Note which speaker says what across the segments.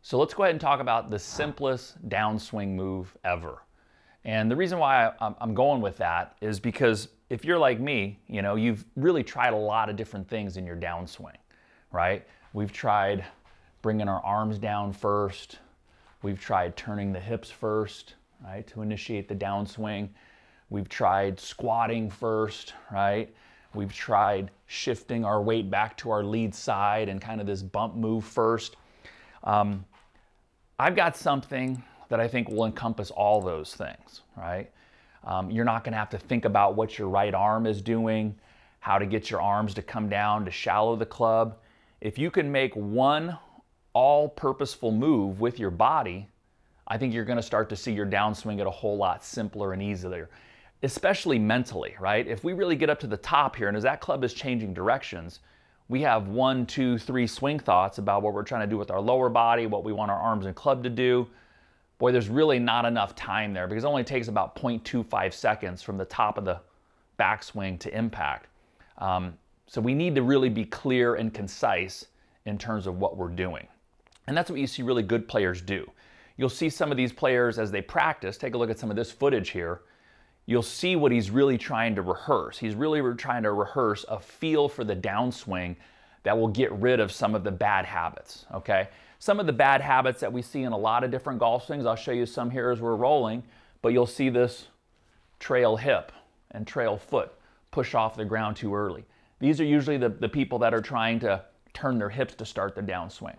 Speaker 1: So let's go ahead and talk about the simplest downswing move ever. And the reason why I'm going with that is because if you're like me, you know, you've really tried a lot of different things in your downswing, right? We've tried bringing our arms down first. We've tried turning the hips first, right, to initiate the downswing. We've tried squatting first, right? We've tried shifting our weight back to our lead side and kind of this bump move first. I've got something that I think will encompass all those things, right? You're not going to have to think about what your right arm is doing, how to get your arms to come down to shallow the club. If you can make one all-purposeful move with your body, I think you're going to start to see your downswing get a whole lot simpler and easier, especially mentally, right? If we really get up to the top here, and as that club is changing directions, we have 1, 2, 3 swing thoughts about what we're trying to do with our lower body, what we want our arms and club to do. Boy, there's really not enough time there because it only takes about 0.25 seconds from the top of the backswing to impact. So we need to really be clear and concise in terms of what we're doing. And that's what you see really good players do. You'll see some of these players as they practice, take a look at some of this footage here, you'll see what he's really trying to rehearse. He's really trying to rehearse a feel for the downswing that will get rid of some of the bad habits, okay? Some of the bad habits that we see in a lot of different golf swings, I'll show you some here as we're rolling, but you'll see this trail hip and trail foot, push off the ground too early. These are usually the people that are trying to turn their hips to start the downswing.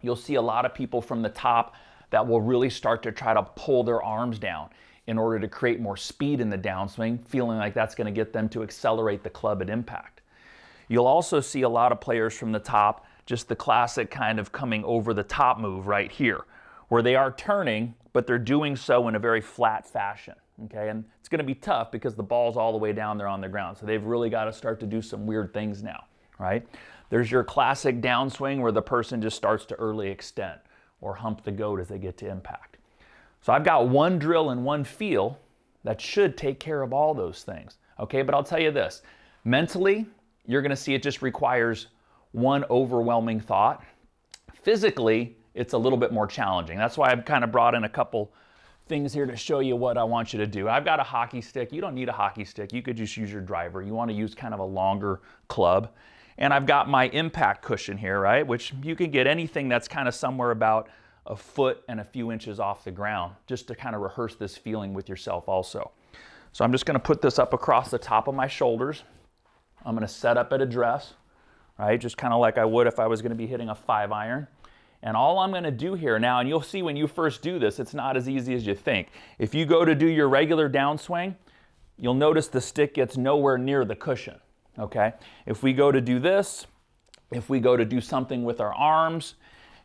Speaker 1: You'll see a lot of people from the top that will really start to try to pull their arms down in order to create more speed in the downswing, feeling like that's going to get them to accelerate the club at impact. You'll also see a lot of players from the top, just the classic kind of coming over the top move right here, where they are turning, but they're doing so in a very flat fashion, okay? And it's going to be tough because the ball's all the way down there on the ground, so they've really got to start to do some weird things now, right? There's your classic downswing where the person just starts to early extend or hump the goat as they get to impact. So I've got one drill and one feel that should take care of all those things, okay? But I'll tell you this, mentally, you're going to see it just requires one overwhelming thought. Physically, it's a little bit more challenging. That's why I've kind of brought in a couple things here to show you what I want you to do. I've got a hockey stick. You don't need a hockey stick. You could just use your driver. You want to use kind of a longer club. And I've got my impact cushion here, right? Which you can get anything that's kind of somewhere about a foot and a few inches off the ground, just to kind of rehearse this feeling with yourself also. So I'm just going to put this up across the top of my shoulders. I'm going to set up at address, right? Just kind of like I would if I was going to be hitting a 5-iron. And all I'm going to do here now, and you'll see when you first do this, it's not as easy as you think. If you go to do your regular downswing, you'll notice the stick gets nowhere near the cushion, okay? If we go to do this, if we go to do something with our arms,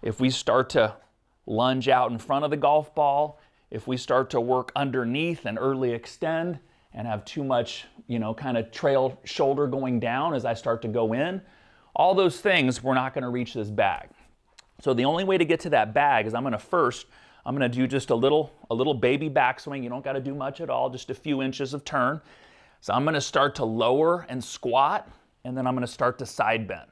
Speaker 1: if we start to lunge out in front of the golf ball, if we start to work underneath and early extend and have too much, you know, kind of trail shoulder going down as I start to go in, all those things, we're not going to reach this bag. So the only way to get to that bag is I'm going to do just a little baby backswing. You don't got to do much at all, just a few inches of turn. So I'm going to start to lower and squat, and then I'm going to start to side bend.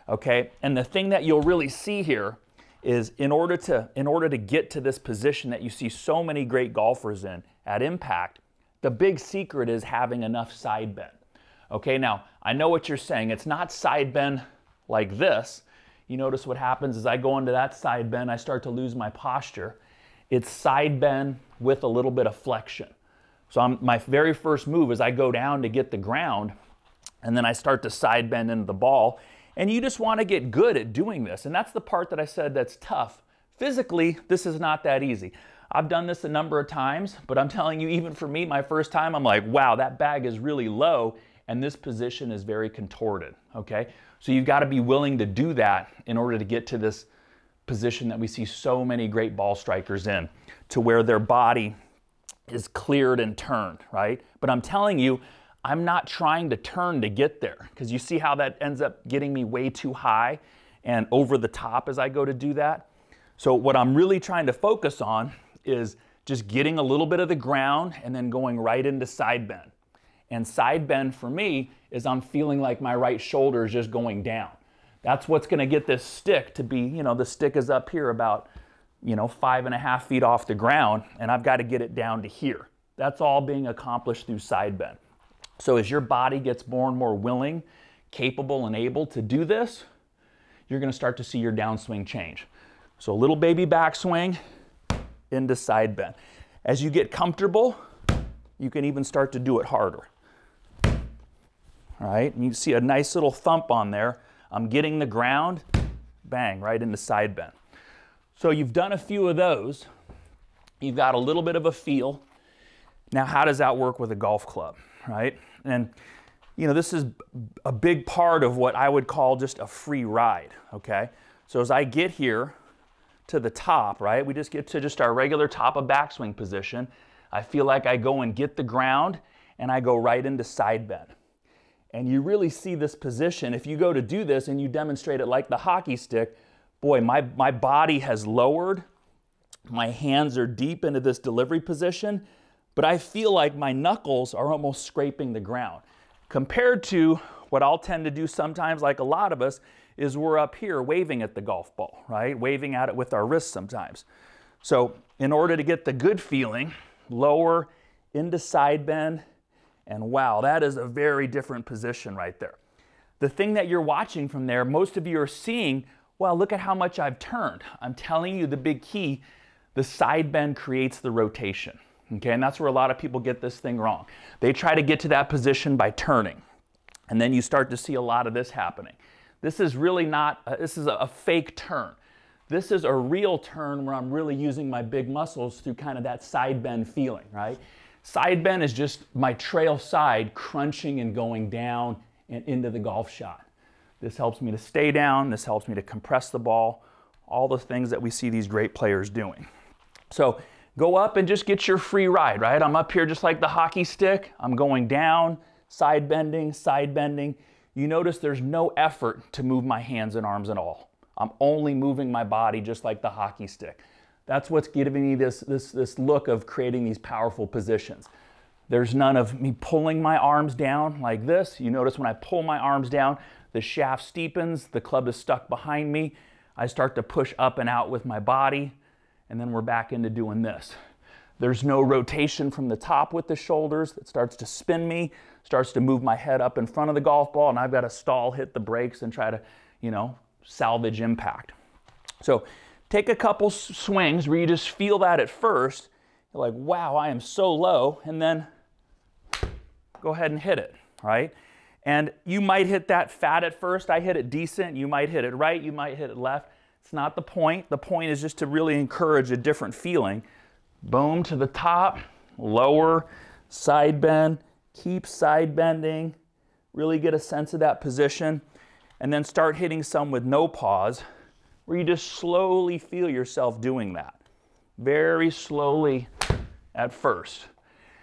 Speaker 1: Okay, and the thing that you'll really see here is in order to get to this position that you see so many great golfers in at impact, the big secret is having enough side bend. Okay, now I know what you're saying. It's not side bend like this. You notice what happens is I go into that side bend, I start to lose my posture. It's side bend with a little bit of flexion. So my very first move is I go down to get the ground, and then I start to side bend into the ball. And you just want to get good at doing this. And that's the part that I said that's tough. Physically, this is not that easy. I've done this a number of times, but I'm telling you, even for me, my first time, I'm like, wow, that bag is really low, and this position is very contorted, okay? So you've got to be willing to do that in order to get to this position that we see so many great ball strikers in, to where their body is cleared and turned, right? But I'm telling you, I'm not trying to turn to get there, because you see how that ends up getting me way too high and over the top as I go to do that. So what I'm really trying to focus on is just getting a little bit of the ground and then going right into side bend. And side bend for me is I'm feeling like my right shoulder is just going down. That's what's going to get this stick to be, you know, the stick is up here about you know, 5.5 feet off the ground, and I've got to get it down to here. That's all being accomplished through side bend. So as your body gets more and more willing, capable, and able to do this, you're going to start to see your downswing change. So a little baby backswing into side bend. As you get comfortable, you can even start to do it harder. All right, and you see a nice little thump on there. I'm getting the ground, bang, right into side bend. So you've done a few of those. You've got a little bit of a feel. Now, how does that work with a golf club, right? And, you know, this is a big part of what I would call just a free ride, okay? So as I get here to the top, right, we just get to just our regular top of backswing position. I feel like I go and get the ground, and I go right into side bend. And you really see this position. If you go to do this and you demonstrate it like the hockey stick, boy, my body has lowered. My hands are deep into this delivery position, but I feel like my knuckles are almost scraping the ground. Compared to what I'll tend to do sometimes, like a lot of us, is we're up here waving at the golf ball, right? Waving at it with our wrists sometimes. So in order to get the good feeling, lower into side bend, and wow, that is a very different position right there. The thing that you're watching from there, most of you are seeing, well, look at how much I've turned. I'm telling you the big key, the side bend creates the rotation. Okay, and that's where a lot of people get this thing wrong. They try to get to that position by turning, and then you start to see a lot of this happening. This is really not, this is a fake turn. This is a real turn where I'm really using my big muscles through kind of that side bend feeling, right? Side bend is just my trail side crunching and going down and into the golf shot. This helps me to stay down. This helps me to compress the ball. All the things that we see these great players doing. So go up and just get your free ride, right? I'm up here just like the hockey stick. I'm going down, side bending, side bending. You notice there's no effort to move my hands and arms at all. I'm only moving my body just like the hockey stick. That's what's giving me this look of creating these powerful positions. There's none of me pulling my arms down like this. You notice when I pull my arms down, the shaft steepens, the club is stuck behind me. I start to push up and out with my body, and then we're back into doing this. There's no rotation from the top with the shoulders. It starts to spin me, starts to move my head up in front of the golf ball, and I've got to stall, hit the brakes, and try to, you know, salvage impact. So take a couple swings where you just feel that at first. You're like, wow, I am so low, and then go ahead and hit it, right? And you might hit that fat at first. I hit it decent. You might hit it right. You might hit it left. It's not the point. The point is just to really encourage a different feeling. Boom to the top, lower, side bend, keep side bending, really get a sense of that position, and then start hitting some with no pause, where you just slowly feel yourself doing that. Very slowly at first.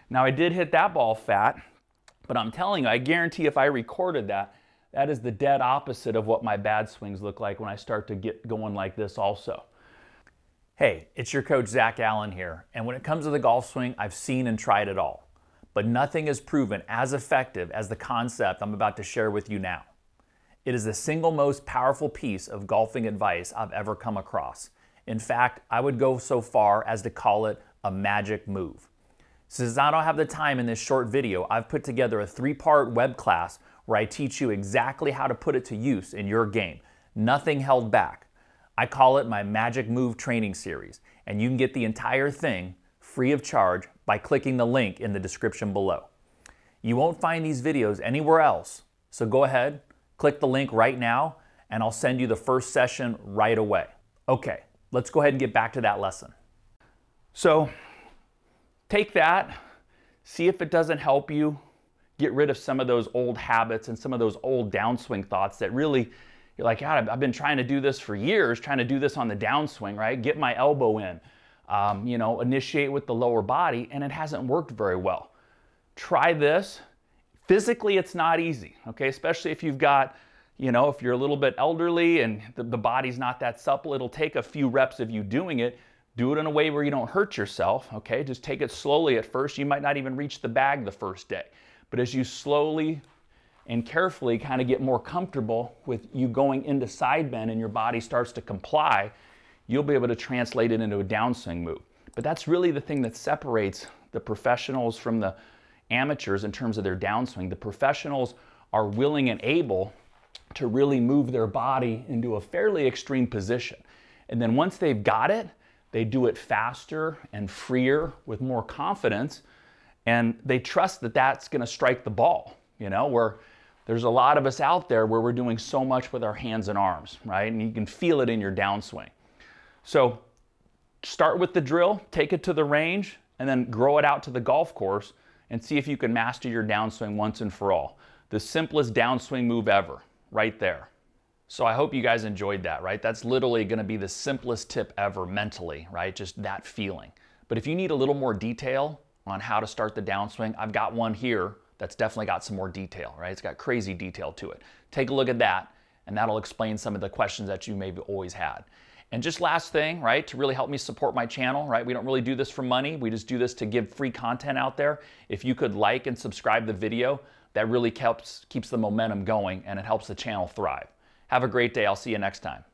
Speaker 1: Now I did hit that ball fat, but I'm telling you, I guarantee if I recorded that, that is the dead opposite of what my bad swings look like when I start to get going like this also. Hey, it's your coach Zach Allen here, and when it comes to the golf swing, I've seen and tried it all. But nothing is proven as effective as the concept I'm about to share with you now. It is the single most powerful piece of golfing advice I've ever come across. In fact, I would go so far as to call it a magic move. Since I don't have the time in this short video, I've put together a 3-part web class where I teach you exactly how to put it to use in your game. Nothing held back. I call it my Magic Move Training Series, and you can get the entire thing free of charge by clicking the link in the description below. You won't find these videos anywhere else, so go ahead, click the link right now, and I'll send you the first session right away. Okay, let's go ahead and get back to that lesson. So, take that, see if it doesn't help you get rid of some of those old habits and some of those old downswing thoughts that really, you're like, God, I've been trying to do this for years, trying to do this on the downswing, right? Get my elbow in, you know, initiate with the lower body, and it hasn't worked very well. Try this. Physically, it's not easy, okay? Especially if you've got, you know, if you're a little bit elderly and the body's not that supple, it'll take a few reps of you doing it. Do it in a way where you don't hurt yourself, okay? Just take it slowly at first. You might not even reach the bag the first day. But as you slowly and carefully kind of get more comfortable with you going into side bend and your body starts to comply, you'll be able to translate it into a downswing move. But that's really the thing that separates the professionals from the amateurs in terms of their downswing. The professionals are willing and able to really move their body into a fairly extreme position. And then once they've got it, they do it faster and freer with more confidence, and they trust that that's going to strike the ball, you know, where there's a lot of us out there where we're doing so much with our hands and arms, right? And you can feel it in your downswing. So start with the drill, take it to the range, and then grow it out to the golf course and see if you can master your downswing once and for all. The simplest downswing move ever, right there. So I hope you guys enjoyed that, right? That's literally gonna be the simplest tip ever mentally, right? Just that feeling. But if you need a little more detail on how to start the downswing, I've got one here that's definitely got some more detail, right? It's got crazy detail to it. Take a look at that, and that'll explain some of the questions that you maybe always had. And just last thing, right, to really help me support my channel, right? We don't really do this for money. We just do this to give free content out there. If you could like and subscribe the video, that really keeps the momentum going, and it helps the channel thrive. Have a great day. I'll see you next time.